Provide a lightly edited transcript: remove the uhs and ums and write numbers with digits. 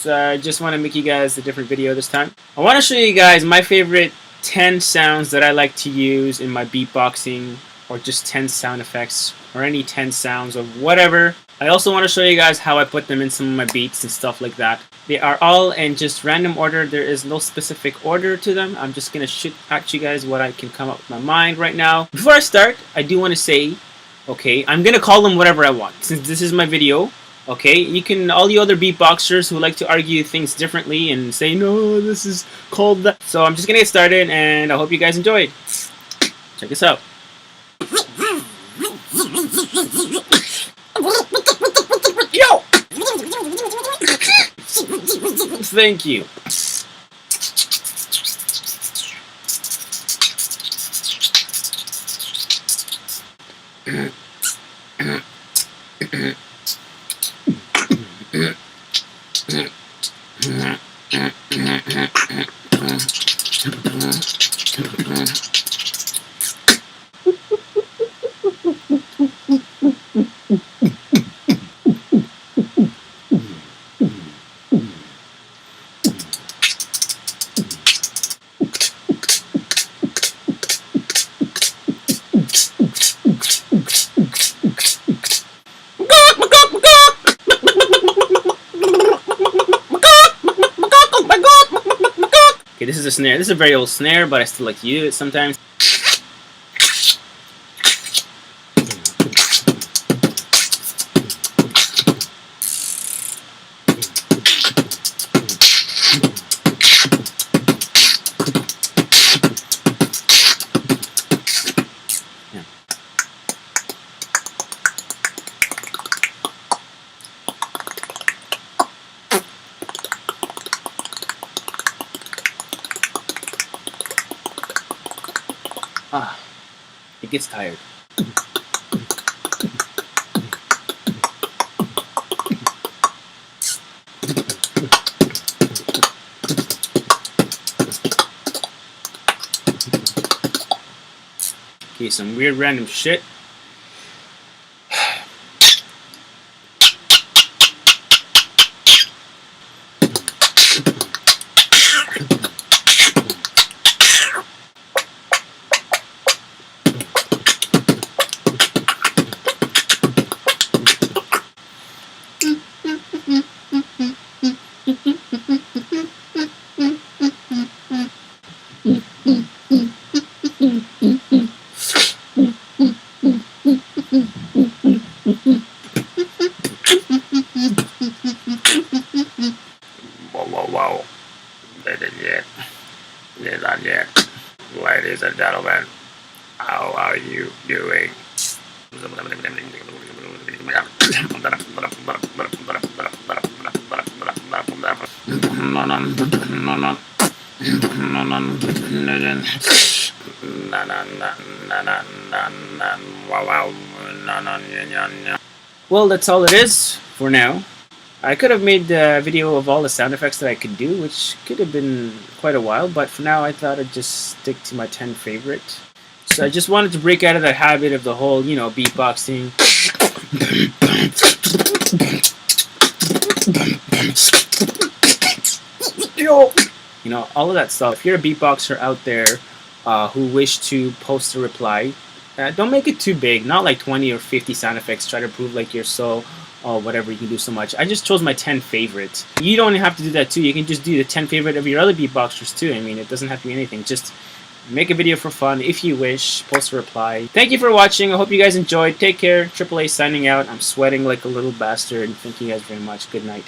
So I just want to make you guys a different video this time. I want to show you guys my favorite 10 sounds that I like to use in my beatboxing, or just 10 sound effects, or any 10 sounds of whatever. I also want to show you guys how I put them in some of my beats and stuff like that. They are all in just random order. There is no specific order to them. I'm just going to shoot at you guys what I can come up with my mind right now. Before I start, I do want to say, okay, I'm going to call them whatever I want. Since this is my video, okay, you can, all you other beatboxers who like to argue things differently and say, no, this is called that. So I'm just going to get started, and I hope you guys enjoyed. Check this out. Yo! Thank you. Okay, this is a snare. This is a very old snare, but I still like to use it sometimes. It gets tired. Okay, some weird random shit. Whoa. Ladies and gentlemen, how are you doing? Well, that's all it is for now. I could have made a video of all the sound effects that I could do, which could have been quite a while, but for now I thought I'd just stick to my 10 favorite. So I just wanted to break out of that habit of the whole, you know, beatboxing. You know, all of that stuff. If you're a beatboxer out there who wish to post a reply, don't make it too big, not like 20 or 50 sound effects. Try to prove like you're so... or whatever, you can do so much. I just chose my 10 favorites. You don't have to do that too. You can just do the 10 favorite of your other beatboxers too. I mean, it doesn't have to be anything. Just make a video for fun if you wish. Post a reply. Thank you for watching. I hope you guys enjoyed. Take care. AAA signing out. I'm sweating like a little bastard. Thank you guys very much. Good night.